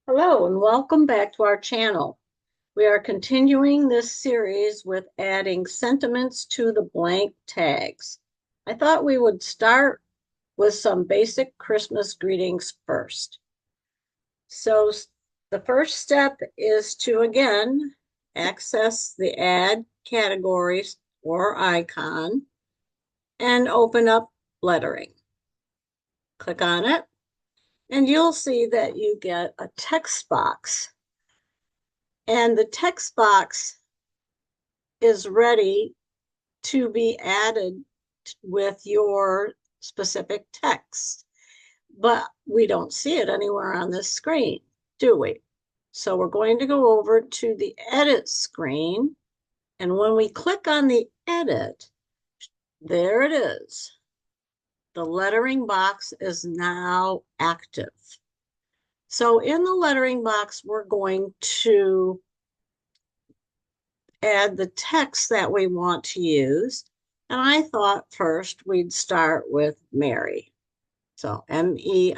Hello and welcome back to our channel. We are continuing this series with adding sentiments to the blank tags. I thought we would start with some basic Christmas greetings first. So the first step is to again access the add categories or icon and open up lettering. Click on it and you'll see that you get a text box. And the text box is ready to be added with your specific text, but we don't see it anywhere on this screen, do we? So we're going to go over to the edit screen. And when we click on the edit, there it is. The lettering box is now active. So in the lettering box, we're going to add the text that we want to use. And I thought first we'd start with Merry. So Merry.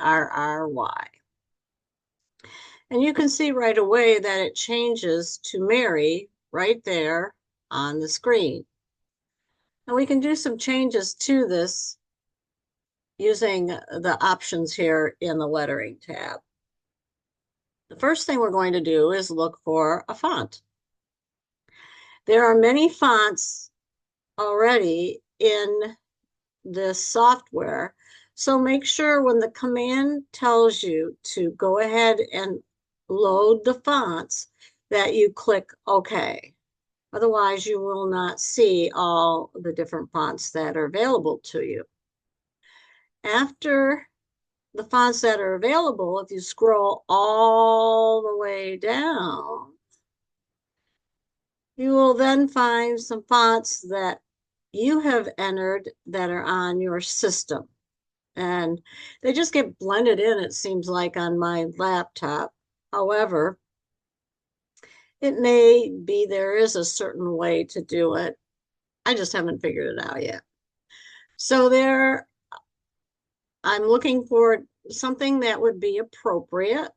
And you can see right away that it changes to Merry right there on the screen. And we can do some changes to this using the options here in the lettering tab. The first thing we're going to do is look for a font. There are many fonts already in this software. So make sure when the command tells you to go ahead and load the fonts that you click OK. Otherwise, you will not see all the different fonts that are available to you. After the fonts that are available, if you scroll all the way down, you will then find some fonts that you have entered that are on your system. And they just get blended in, it seems like, on my laptop. However, it may be there is a certain way to do it. I just haven't figured it out yet. So there, I'm looking for something that would be appropriate.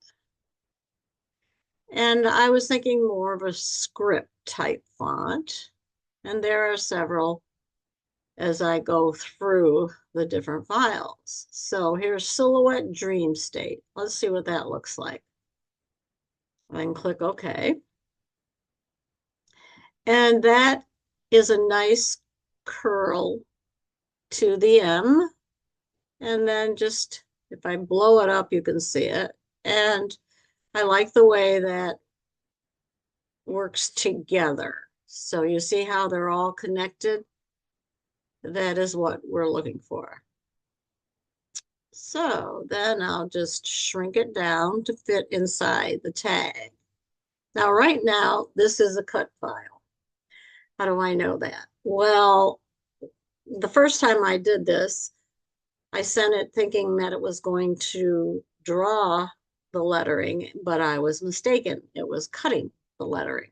And I was thinking more of a script type font. And there are several as I go through the different files. So here's Silhouette Dream State. Let's see what that looks like. And click OK. And that is a nice curl to the M. And then just, if I blow it up, you can see it. And I like the way that works together. So you see how they're all connected? That is what we're looking for. So then I'll just shrink it down to fit inside the tag. Now, right now, this is a cut file. How do I know that? Well, the first time I did this, I sent it thinking that it was going to draw the lettering, but I was mistaken. It was cutting the lettering.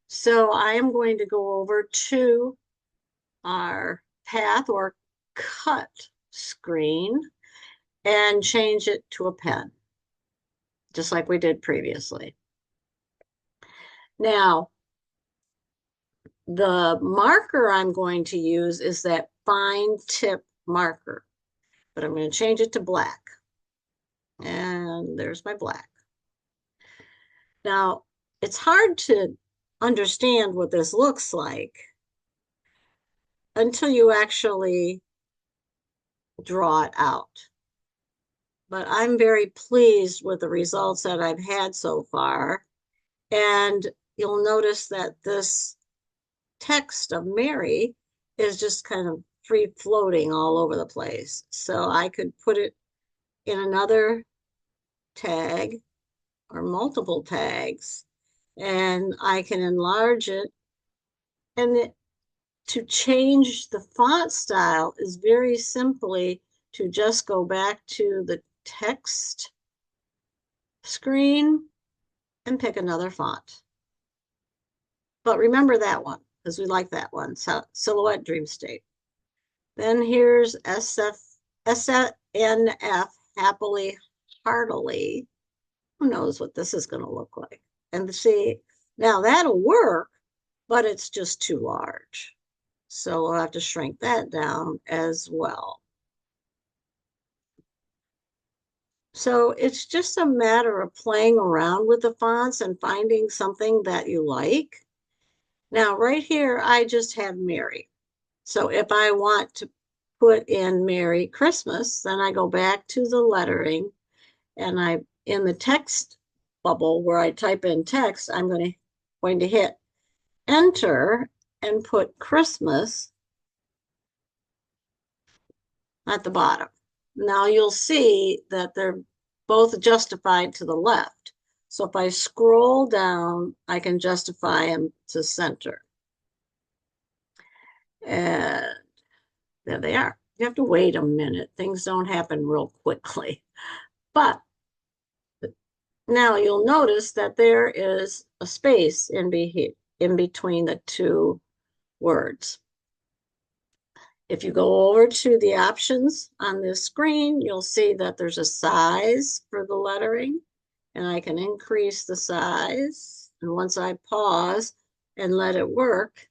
So I am going to go over to our path or cut screen and change it to a pen, just like we did previously. Now, the marker I'm going to use is that fine tip marker, but I'm going to change it to black. And there's my black. Now, it's hard to understand what this looks like until you actually draw it out. But I'm very pleased with the results that I've had so far. And you'll notice that this text of Merry is just kind of free floating all over the place. So I could put it in another tag or multiple tags, and I can enlarge it. And to change the font style is very simply to just go back to the text screen and pick another font. But remember that one, because we like that one, so Silhouette Dream State. Then here's SNF, Happily Heartily. Who knows what this is going to look like? And see, now that'll work, but it's just too large. So we'll have to shrink that down as well. So it's just a matter of playing around with the fonts and finding something that you like. Now, right here, I just have Merry. So if I want to put in Merry Christmas, then I go back to the lettering and in the text bubble where I type in text, I'm going to hit enter and put Christmas at the bottom. Now you'll see that they're both justified to the left. So if I scroll down, I can justify them to center. And there they are. You have to wait a minute. Things don't happen real quickly. But now you'll notice that there is a space in between the two words. If you go over to the options on this screen, you'll see that there's a size for the lettering, and I can increase the size. And once I pause and let it work,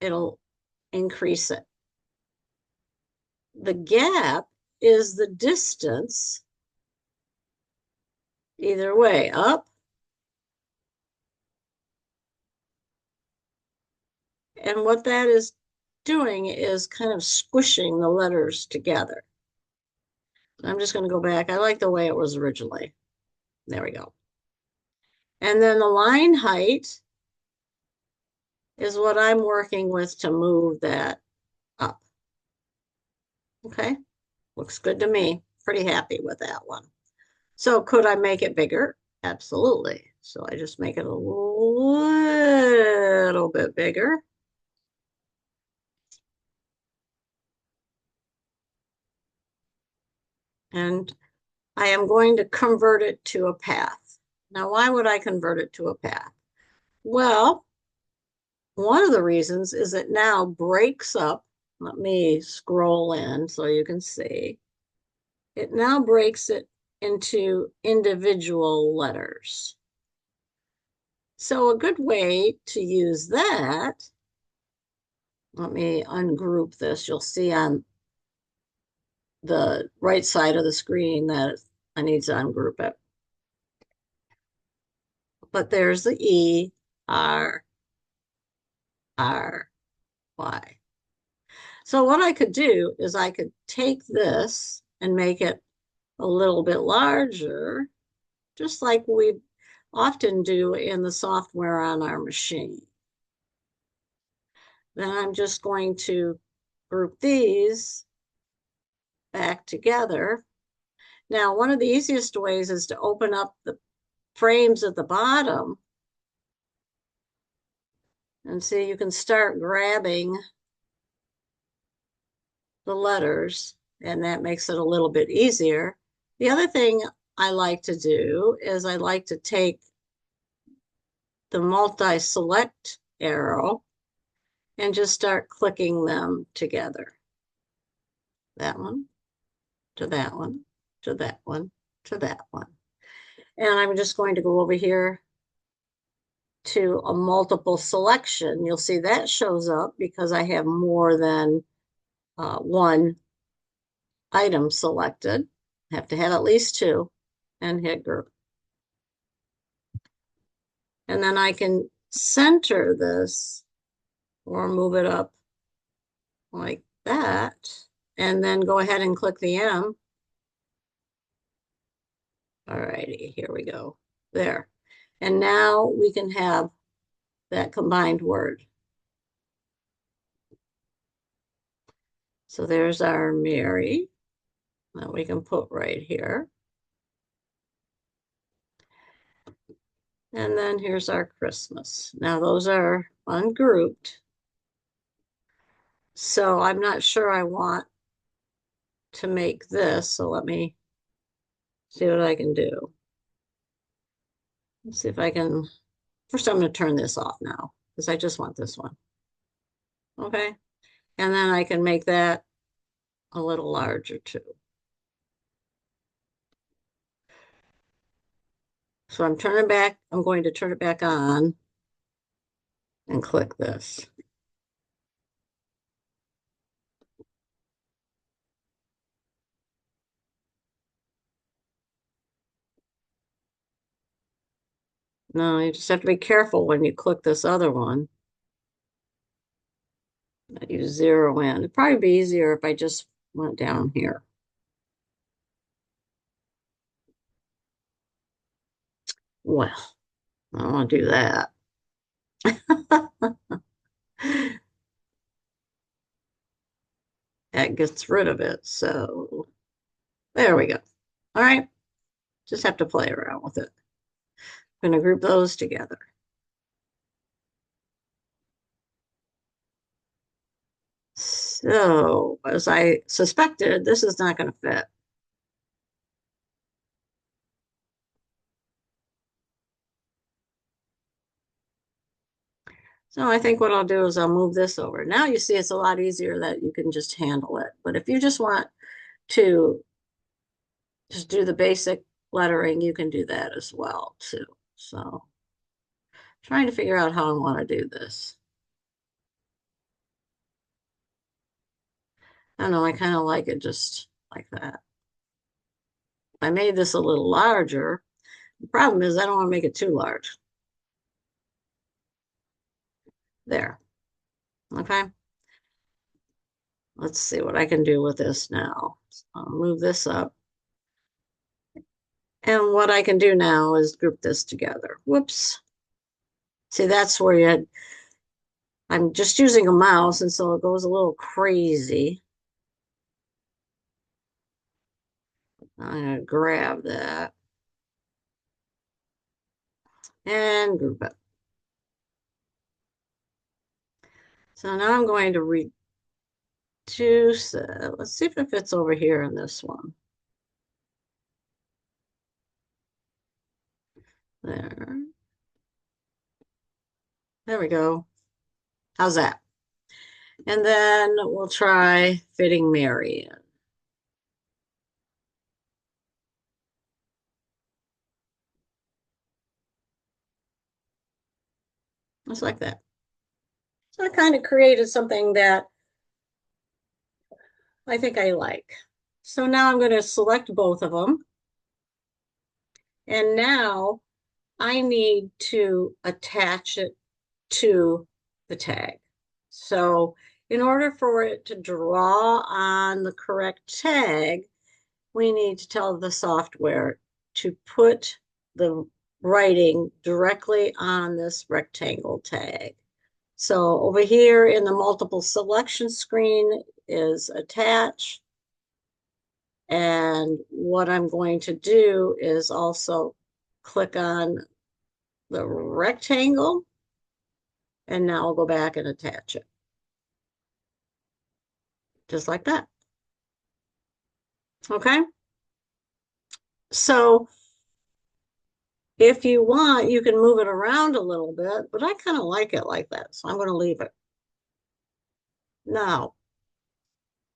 it'll increase it. The gap is the distance either way, up and what that is doing is kind of squishing the letters together. I'm just going to go back. I like the way it was originally. There we go. And then the line height is what I'm working with to move that up. Okay, looks good to me. Pretty happy with that one. So could I make it bigger? Absolutely. So I just make it a little bit bigger. And I am going to convert it to a path. Now, why would I convert it to a path? Well, one of the reasons is it now breaks up. Let me scroll in so you can see. It now breaks it into individual letters. So a good way to use that, let me ungroup this. You'll see on the right side of the screen that I need to ungroup it. But there's the E, R, R, Y. So what I could do is I could take this and make it a little bit larger, just like we often do in the software on our machine. Then I'm just going to group these back together. Now, one of the easiest ways is to open up the frames at the bottom and see you can start grabbing the letters, and that makes it a little bit easier. The other thing I like to do is I like to take the multi-select arrow and just start clicking them together. That one, to that one, to that one, to that one. And I'm just going to go over here to a multiple selection. You'll see that shows up because I have more than one item selected. I have to have at least two and hit group. And then I can center this or move it up like that, and then go ahead and click the M. All righty, here we go. There. And now we can have that combined word. So there's our Merry that we can put right here. And then here's our Christmas. Now those are ungrouped. So I'm not sure I want to make this. So let me see what I can do. Let's see if I can. First, I'm going to turn this off now because I just want this one. Okay. And then I can make that a little larger too. So I'm going to turn it back on and click this. No, you just have to be careful when you click this other one that you zero in. It'd probably be easier if I just went down here. Well, I don't want to do that. That gets rid of it. So there we go. All right. Just have to play around with it. I'm going to group those together. So, as I suspected, this is not going to fit. So I think what I'll do is I'll move this over. Now you see it's a lot easier that you can just handle it. But if you just want to just do the basic lettering, you can do that as well too. So trying to figure out how I want to do this. I don't know, I kind of like it just like that. I made this a little larger. The problem is I don't want to make it too large. There. Okay. Let's see what I can do with this now. So I'll move this up. And what I can do now is group this together. Whoops. See, that's where you had, I'm just using a mouse, and so it goes a little crazy. I'm going to grab that and group it. So now I'm going to reduce it. Let's see if it fits over here in this one. There. There we go. How's that? And then we'll try fitting Mary in. Just like that. So I kind of created something that I think I like. So now I'm going to select both of them. And now I need to attach it to the tag. So in order for it to draw on the correct tag, we need to tell the software to put the writing directly on this rectangle tag. So over here in the multiple selection screen is attach. And what I'm going to do is also click on the rectangle, and now I'll go back and attach it. Just like that. Okay. So if you want, you can move it around a little bit, but I kind of like it like that. So I'm going to leave it. Now,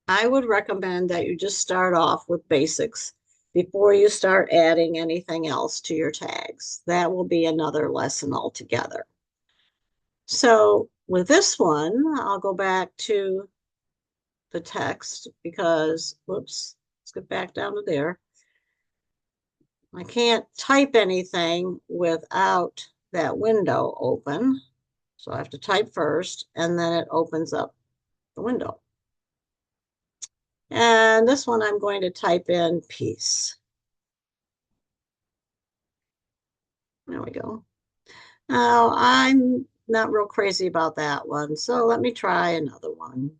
I would recommend that you just start off with basics before you start adding anything else to your tags. That will be another lesson altogether. So with this one, I'll go back to the text because, whoops, let's get back down to there. I can't type anything without that window open. So I have to type first, and then it opens up the window. And this one, I'm going to type in peace. There we go. Now, I'm not real crazy about that one, so let me try another one.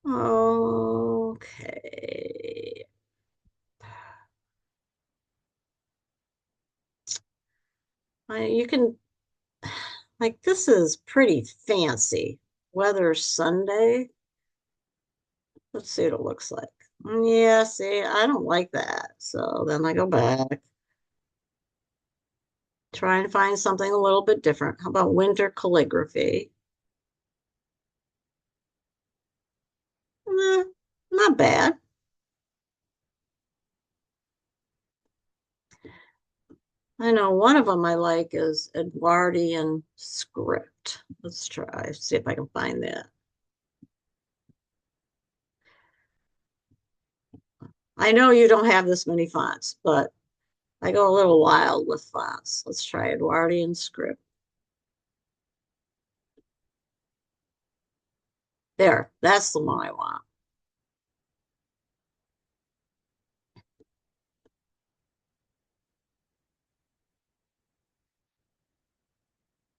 Okay. You can, like, this is pretty fancy. Weather Sunday. Let's see what it looks like. Yeah, see, I don't like that. So then I go back, try and find something a little bit different. How about winter calligraphy? Eh, not bad. I know one of them I like is Edwardian script. Let's try, see if I can find that. I know you don't have this many fonts, but I go a little wild with fonts. Let's try Edwardian script. There, that's the one I want.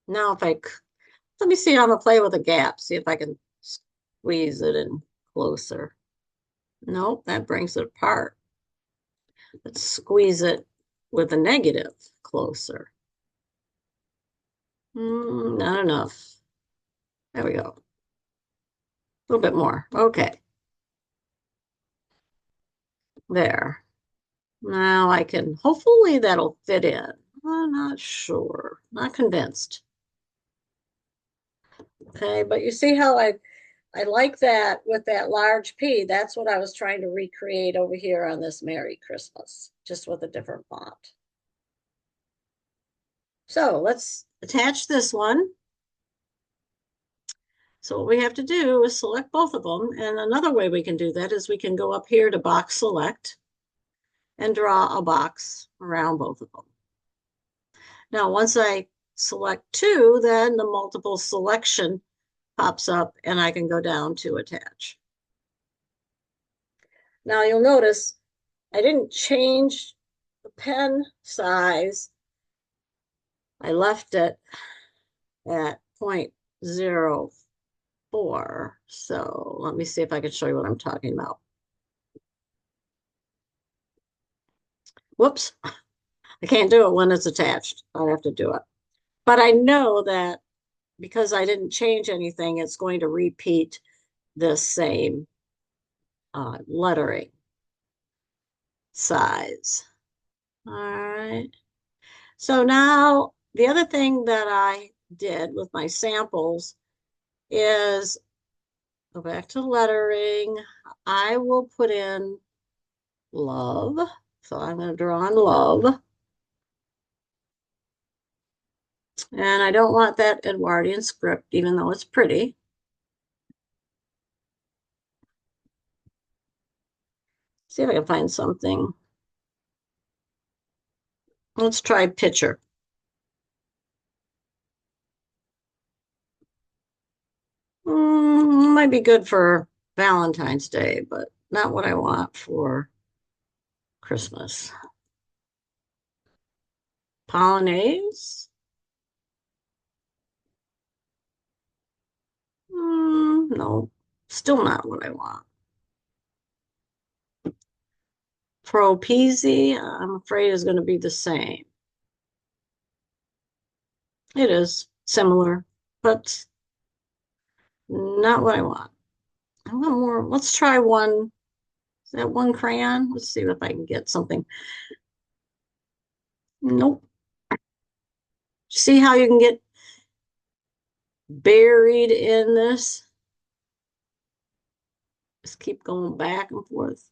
Now if I, let me see, I'm gonna play with a gap, see if I can squeeze it in closer. Nope, that brings it apart. Let's squeeze it with a negative closer. Not enough. There we go. A little bit more. Okay, there. Now I can, hopefully that'll fit in. I'm not sure, not convinced. Okay, but you see how I like that with that large P. That's what I was trying to recreate over here on this Merry Christmas, just with a different font. So let's attach this one. So what we have to do is select both of them. And another way we can do that is we can go up here to box select and draw a box around both of them. Now, once I select two, then the multiple selection pops up and I can go down to attach. Now you'll notice I didn't change the pen size. I left it at 0.04. So let me see if I can show you what I'm talking about. Whoops, I can't do it when it's attached. I have to do it. But I know that because I didn't change anything, it's going to repeat the same lettering size. All right. So now the other thing that I did with my samples is go back to lettering. I will put in love. So I'm going to draw on love. And I don't want that Edwardian script, even though it's pretty. See if I can find something. Let's try picture. Might be good for Valentine's Day, but not what I want for Christmas. Polonaise? No, still not what I want. Pro Peasy, I'm afraid is going to be the same. It is similar, but not what I want. I want more. Let's try one. Is that one crayon? Let's see if I can get something. Nope. See how you can get buried in this? Just keep going back and forth.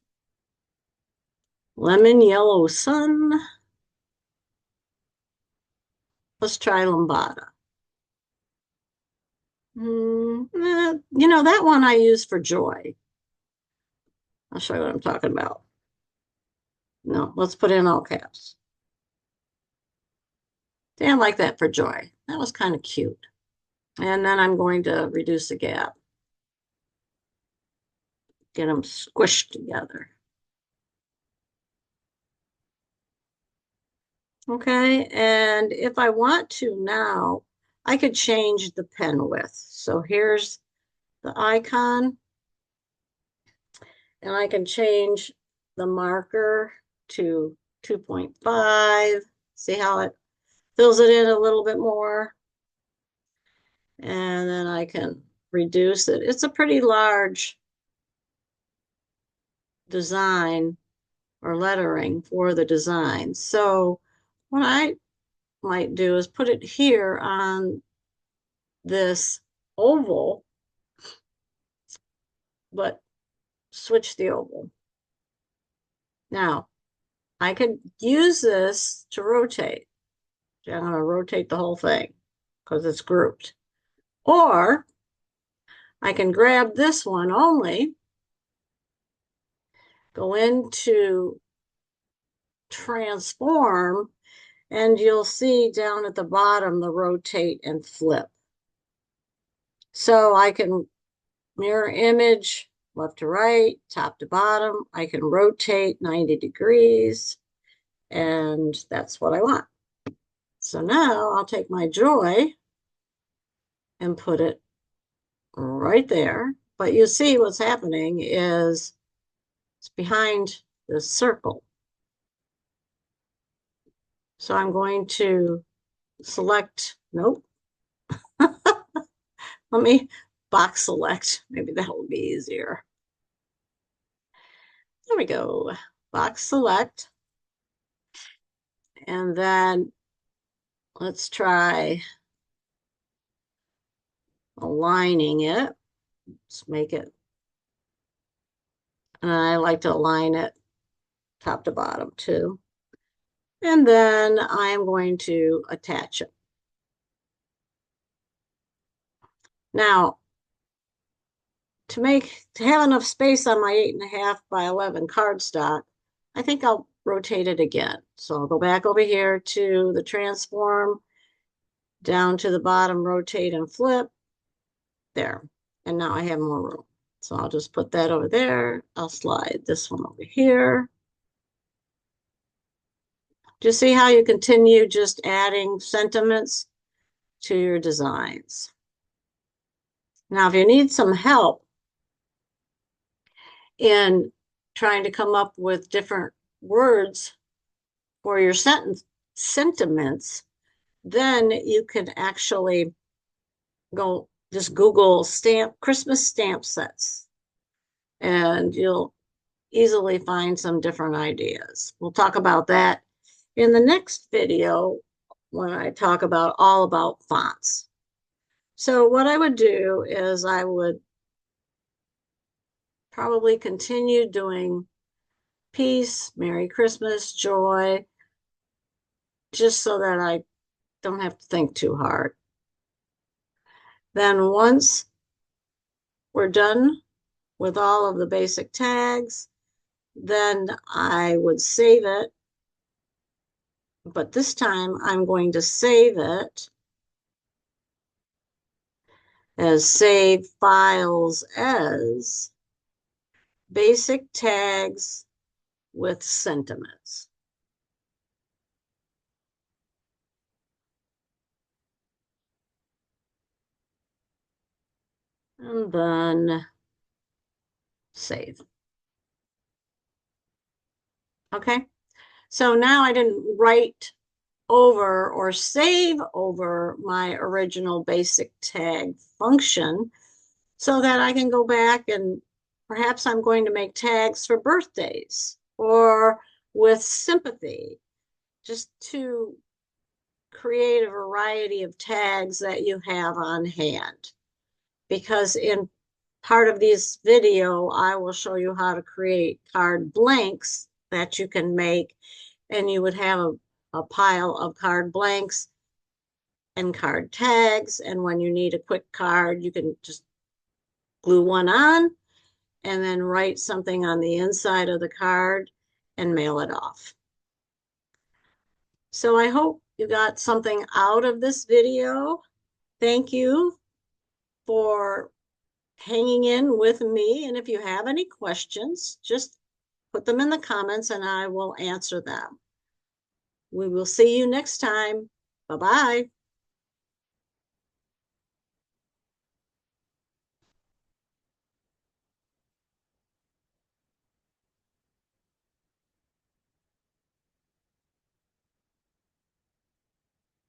Lemon yellow sun. Let's try lambada. You know, that one I use for joy. I'll show you what I'm talking about. No, let's put in all caps. Dan like that for joy. That was kind of cute. And then I'm going to reduce the gap. Get them squished together. Okay, and if I want to now, I could change the pen width. So here's the icon, and I can change the marker to 2.5. See how it fills it in a little bit more? And then I can reduce it. It's a pretty large design or lettering for the design. So what I might do is put it here on this oval, but switch the oval. Now, I could use this to rotate. I'm going to rotate the whole thing because it's grouped. Or I can grab this one only, go into transform, and you'll see down at the bottom the rotate and flip. So I can mirror image left to right, top to bottom. I can rotate 90 degrees, and that's what I want. So now I'll take my joy and put it right there. But you see what's happening is it's behind the circle. So I'm going to select, nope. Let me box select. Maybe that will be easier. There we go. Box select. And then let's try aligning it. Let's make it. And I like to align it top to bottom too. And then I'm going to attach it. Now, to have enough space on my 8.5 by 11 cardstock, I think I'll rotate it again. So I'll go back over here to the transform, down to the bottom, rotate and flip. There. And now I have more room. So I'll just put that over there. I'll slide this one over here. Do you see how you continue just adding sentiments to your designs? Now, if you need some help in trying to come up with different words for your sentiments, then you can actually go just Google Christmas stamp sets, and you'll easily find some different ideas. We'll talk about that in the next video when I talk about all about fonts. So what I would do is I would probably continue doing peace, Merry Christmas, joy, just so that I don't have to think too hard. Then once we're done with all of the basic tags, then I would save it. But this time I'm going to save it as save files as basic tags with sentiments. And then save. Okay, so now I didn't write over or save over my original basic tag function so that I can go back and perhaps I'm going to make tags for birthdays or with sympathy, just to create a variety of tags that you have on hand. Because in part of this video, I will show you how to create card blanks that you can make, and you would have a pile of card blanks and card tags. And when you need a quick card, you can just glue one on and then write something on the inside of the card and mail it off. So I hope you got something out of this video. Thank you for hanging in with me. And if you have any questions, just put them in the comments and I will answer them. We will see you next time. Bye-bye.